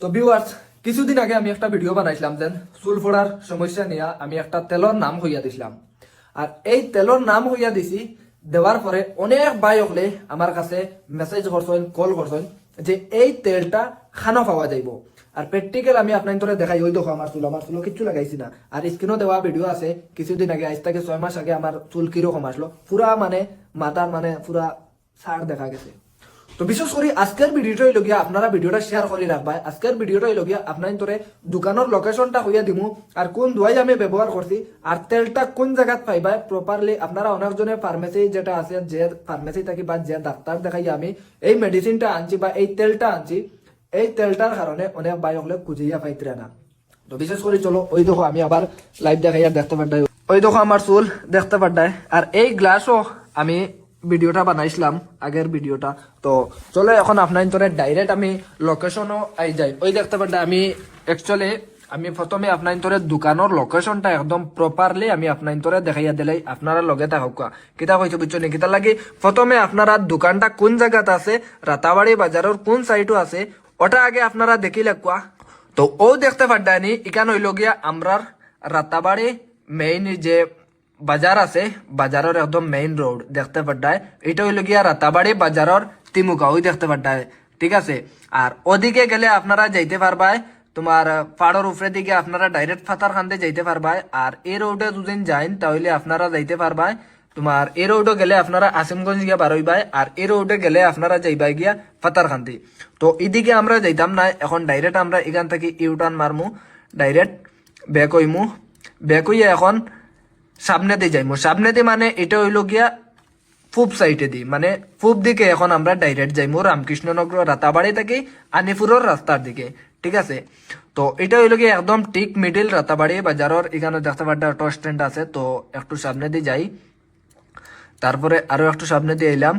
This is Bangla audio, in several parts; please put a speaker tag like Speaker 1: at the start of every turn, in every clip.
Speaker 1: তো ভিউয়ার্স, কিছুদিন আগে আমি একটা ভিডিও বানাইছিলাম যে চুল ফোড়ার সমস্যা নিয়ে আমি একটা তেলর নাম হইয়া দিছিলাম। আর এই তেলর নাম হইয়া দিছি, দেওয়ার পরে অনেক ভাই হলে আমার কাছে মেসেজ করছেন, কল করছেন যে এই তেলটা খানো পাওয়া যাইব। আর প্র্যাকটিক্যাল আমি আপনার তোরে দেখাই, ওই দেখো আমার চুল কিচ্ছু লাগাইছি না। আর স্ক্রিনও দেওয়া ভিডিও আছে কিছুদিন আগে, আজ থেকে 6 মাস আগে আমার চুল কিরকম আসলো, পুরা মানে মাথার মানে পুরা ছাড় দেখা গেছে। তো বিশেষ করে আজকের ভিডিওটাই লগিয়া আপনারা ভিডিওটা শেয়ার করে রাখবা। আজকের ভিডিওটাই লগিয়া আপনার তোরে দোকানের লোকেশনটা হইয়া দিমু, আর কোন দোয়াই আমি ব্যবহার করছি, আর তেলটা কোন জায়গাত পাইবা প্রপারলি। আপনারা অনেকজনের ফার্মেসি যেটা আছে, যে ফার্মেসি থাকি বা যে ডাক্তার দেখাই আমি এই মেডিসিনটা আনছি বা এই তেলটা আনছি, এই তেলটার কারণে অনেক ভাই হলে খুঁজিয়া পাইতরে না। তো বিশেষ করে চলো, ওই দেখো আমি আবার লাইভ দেখাই আর দেখতে পারতাই, ওই দেখো আমার চুল দেখতে পারতাই। আর এই গ্লাসও আমি ভিডিওটা বানাইছিলাম, আগের ভিডিওটা। তো চলো এখন আপনার তোরে ডাইরেক্ট আমি লোকেশনও আই যাই। ওই দেখতে পারতাই আমি অ্যাকচুয়ালি আমি প্রথমে আপনার তোরে দোকানের লোকেশনটা একদম প্রপারলি আমি আপনার তোরে দেখাইয়া দিলাই, আপনারা লগে থাকুক। কিতা কইছো বুঝছো নি? কিতা লাগি প্রথমে আপনারা দোকানটা কোন জায়গাতে আছে, রাতাবাড়ি বাজারের কোন সাইডও আছে, ওটা আগে আপনারা দেখি লাগবা। তো ও দেখতে পারদানি ইকান হইল গিয়া আমরার রাতাবাড়ি মেইন যে বাজার আছে, বাজারের একদম মেইন রোড দেখতে পারদায়, এটা হইল গিয়া রাতাবাড়ি বাজারের তিমুকা, ওই দেখতে পারদায়, ঠিক আছে। আর ওদিকে গেলে আপনারা যাইতে পারবাই তোমার পাড়ের উপরে দিকে, আপনারা ডাইরেক্ট ফাতার খান্দে যাইতে পারবাই। আর এই রোডে দুদিন যাইন তাহলে আপনারা যাইতে পারবাই তোমার এই রোডে গেলে আপনারা আসিমগঞ্জ গিয়া বারইবাই, আর এই রোডে গেলে আপনারা যাইবাই গিয়া ফাতারখান্দি। তো এদিকে আমরা যাইতাম না, এখন ডাইরেক্ট আমরা এখান থেকে ইউটার্ন মারমু, ডাইরেক্ট ব্যাক হইমু, ব্যাক হইয়া এখন সামনে দিয়ে যাইমু। সামনে দিয়ে মানে এটা হইল গিয়া পূব সাইডে দি, মানে পূব দিকে এখন আমরা ডাইরেক্ট যাইমু রামকৃষ্ণনগর রাতাবাড়ি থেকে আনিপুরের রাস্তার দিকে, ঠিক আছে। তো এটা হইল গিয়ে একদম ঠিক মিডিল রাতাবাড়ি বাজারের, এখানে দেখতে পারটা অটো স্ট্যান্ড আছে। তো একটু সামনে দিয়ে যাই, তারপরে আরো একটু সামনে দিয়ে এলাম,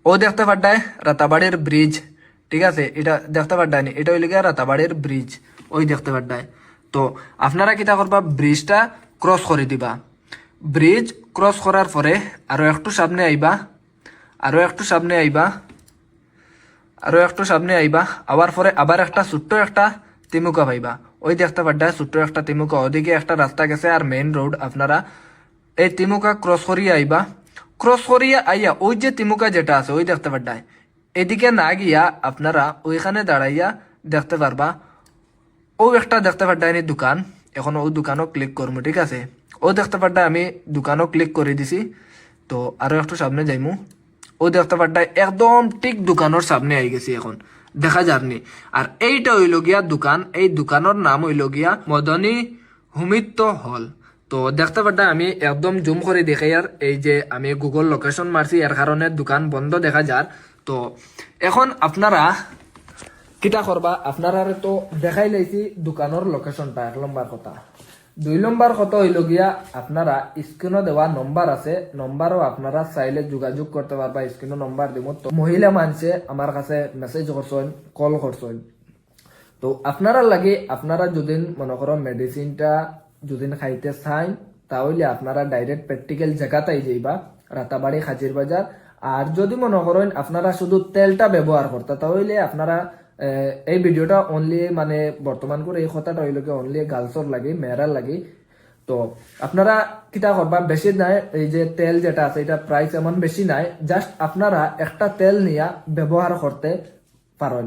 Speaker 1: ও দেখতে পারটায় রাতাবাড়ির ব্রিজ, ঠিক আছে। এটা দেখতে পারটায়নি, এটা হইল গিয়া রাতাবাড়ির ব্রিজ, ওই দেখতে পারটায়। তো আপনারা কিতা করবা, ব্রিজটা ক্রস করে দিবা। ব্রিজ ক্রস করার পরে আরো একটু সামনে আইবা, আরো একটু সামনে আইবা, আরো একটু সামনে আইবা, আবার পরে আবার একটা ছোট্ট একটা তিমুকা পাইবা, ওই দেখতে পারটায় ছোট্ট একটা তিমুকা। ওদিকে একটা রাস্তা গেছে আর মেইন রোড, আপনারা এই তিমুকা ক্রস করিয়া আইবা। ক্রস করিয়া আইয়া ওই যে তিমুকা যেটা আছে ওই দেখতে পারটায়, এদিকে না গিয়া আপনারা ওইখানে দাঁড়াইয়া দেখতে পারবা ও একটা দেখতে পারটায় দোকান। এখন ও দোকানও ক্লিক করবো, ঠিক আছে। ও দেখতে পারটায় আমি দোকানও ক্লিক করে দিছি। তো আরো একটু সামনে যাইমু, ও দেখতে পারটায় একদম ঠিক দোকানের সামনে আই গেছি, এখন দেখা যাবনি। আর এইটা হইল গিয়া দোকান, এই দোকানের নাম হইল গিয়া মদনী হুমিত্য হল। তো দেখতে পারটায় আমি একদম জুম করে দেখাই, আর এই যে আমি গুগল লোকেশন মারছি এর কারণে দোকান বন্ধ দেখা যার। তো এখন আপনারা কিতা করবা, আপনারা তো দেখাই লাইছি দোকানের লোকেশনটা, 1 নম্বর কথা। 2 নম্বর কথা হইল গিয়া আপনারা স্ক্রিনও দেওয়া নম্বর আছে, নম্বরও আপনারা চাইলে যোগাযোগ করতে পারবা, স্ক্রিনও নম্বর দিব। তো মহিলা মানুষে আমার কাছে মেসেজ করছেন, কল করছেন। তো আপনারা লাগে আপনারা যদি মনে করো মেডিসিনটা যদি খাইতে চান, তাহলে আপনারা ডাইরেক্ট প্র্যাকটিক্যাল জায়গাতেই যাইবা, রাতাবাড়ি খাজির বাজার। আর যদি মনে করেন আপনারা শুধু তেলটা ব্যবহার করতে, তাহলে আপনারা এই ভিডিওটা অনলি মানে বর্তমান করে এই কথাটা হইল কি অনলি গার্লসর লাগে, মেয়েরার লাগে। তো আপনারা কিতা করবা, বেশি নাই, এই যে তেল যেটা আছে এটা প্রাইস এমন বেশি নাই, জাস্ট আপনারা একটা তেল নিয়া ব্যবহার করতে পারেন।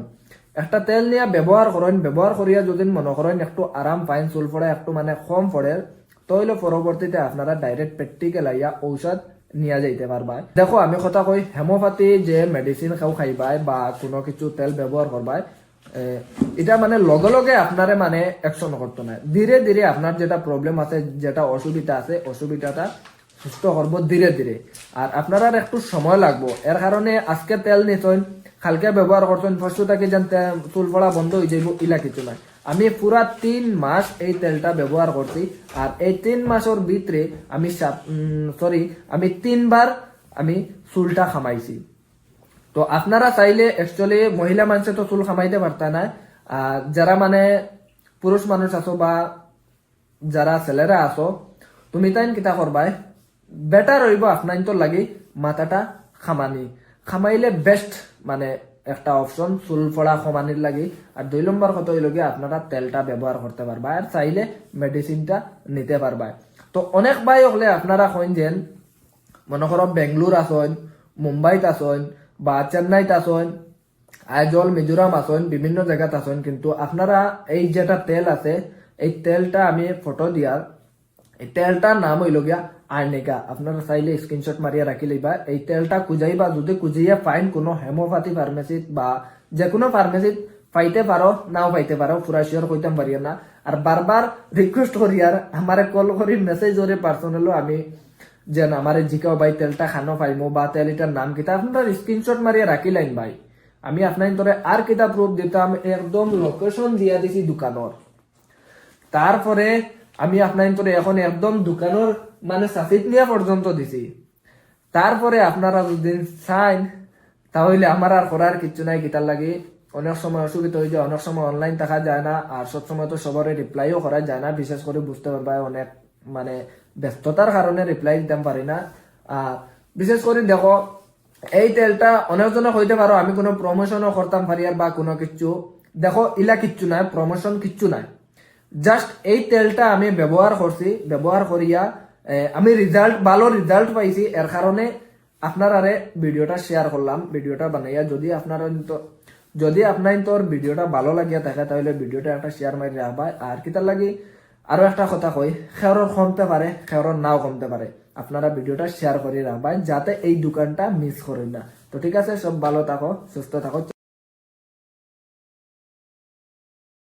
Speaker 1: একটা তেল নিয়ে ব্যবহার করেন, ব্যবহার করিয়া যদি মনে করেন একটু আরাম পাইন, চুল পড়ে একটু মানে কম পড়ে, তাহলে পরবর্তীতে আপনারা ডাইরেক্ট প্র্যাকটিক্যাল আইয়া ঔষধ নিয়ে যাইতে পারবা। দেখো আমি কথা কই, হেমোপ্যাথি যে মেডিসিন খাও খাইবাই বা কোনো কিছু তেল ব্যবহার করবাই, এটা মানে লগে লগে আপনারে মানে অ্যাকশন করতে নাই, ধীরে ধীরে আপনার যেটা প্রবলেম আছে, যেটা অসুবিধা আছে, অসুবিধাটা সুস্থ করবো ধীরে ধীরে। আর আপনার আর একটু সময় লাগবো, এর কারণে আজকে তেল নিছেন, কালকে ব্যবহার করছেন, পরশু থেকে যেন চুল পড়া বন্ধ হয়ে যাইব ইলা কিছু নাই। আমি পুরা 3 মাস এই তেলটা ব্যবহার করছি, আর এই 3 মাসের ভিতরে আমি আমি 3 বার আমি চুলটা খামাইছি। তো আপনারা চাইলে অ্যাকচুয়ালি মহিলা মানুষে তো চুল খামাইতে পারতা না, যারা মানে পুরুষ মানুষ আছো বা যারা ছেলেরা আছো, তুমি তাই কিতা করবাই, বেটার হইব আপনার তো লাগি মাথাটা খামানি, খামাইলে বেস্ট মানে একটা অপশন চুল ফড়া কমানির লাগি। আর 2 নম্বর কথা হইল গিয়ে আপনারা তেলটা ব্যবহার করতে পারবা আর চাইলে মেডিসিনটা নিতে পারবা। তো অনেক ভাই হলে আপনারা কইন যেন মনে করো বেঙ্গলোর আসন, মুম্বাইত আসন বা চেন্নাইত আসন, আইজল মিজোরাম আসন, বিভিন্ন জায়গাত আসন, কিন্তু আপনারা এই যেটা তেল আছে এই তেলটা আমি ফটো দিয়ার, এই তেলটার নাম হইল গিয়া আর্নিকা। আপনারা চাইলে স্ক্রিনশট মারিয়া রাখি লইবা। এই তেলটা খুঁজাইবা, যদি খুঁজিয়া ফাইন কোনো হোমিওপ্যাথি ফার্মেসিত বা যে কোনো ফার্মেসিত পাইতে পারো, নাও পাইতে পারো, পুরা শিওর কইতাম পারিয়া না। আর বারবার রিকোয়েস্ট করি আর আমারে কল করি মেসেজ করে পার্সোনালও আমি যেন আমারে জিকাও ভাই তেলটা খানো পাইমো বা তেল এটার নাম কিতা, আপনারা স্ক্রিনশট মারিয়া রাখি লাইন ভাই। আমি আপনার তোরে আর কিতা প্রুফ দিতাম, একদম লোকেশন দিয়া দিছি দোকানের। তারপরে আমি আপনার তোরে এখন একদম দোকানের মানে সাফিত নিয়া পর্যন্ত দিছি। তারপরে আপনারা যদি চাইন তাহলে আমার আর করার কিছু নাই। কিতার লাগি অনেক সময় অসুবিধা হয়ে যায়, অনেক সময় অনলাইন থাকা যায় না, আর সবসময় তো সবারে রিপ্লাইও করা যায় না। বিশেষ করে বুঝতে পারবা অনেক মানে ব্যস্ততার কারণে রিপ্লাই দিতে পারি না। আর বিশেষ করে দেখো এই তেলটা অনেকজনে হইতে পারো আমি কোনো প্রমোশনও করতাম পারি আর বা কোনো কিছু, দেখো ইলা কিচ্ছু নাই, প্রমোশন কিচ্ছু নাই। জাস্ট এই তেলটা আমি ব্যবহার করছি, ব্যবহার করিয়া আমি রেজাল্ট ভালো রেজাল্ট পাইছি, এর কারণে আপনার আরে ভিডিওটা শেয়ার করলাম, ভিডিওটা বানাইয়া। যদি আপনার তোর ভিডিওটা ভালো লাগিয়া থাকে তাহলে ভিডিওটা একটা শেয়ার মারি রাখবা। আর কিতার লাগি আরো একটা কথা কই, খেরর কমতে পারে, খেরর নাও কমতে পারে, আপনারা ভিডিওটা শেয়ার করে রাখবা যাতে এই দোকানটা মিস করেন না। তো ঠিক আছে, সব ভালো থাকো, সুস্থ থাকো।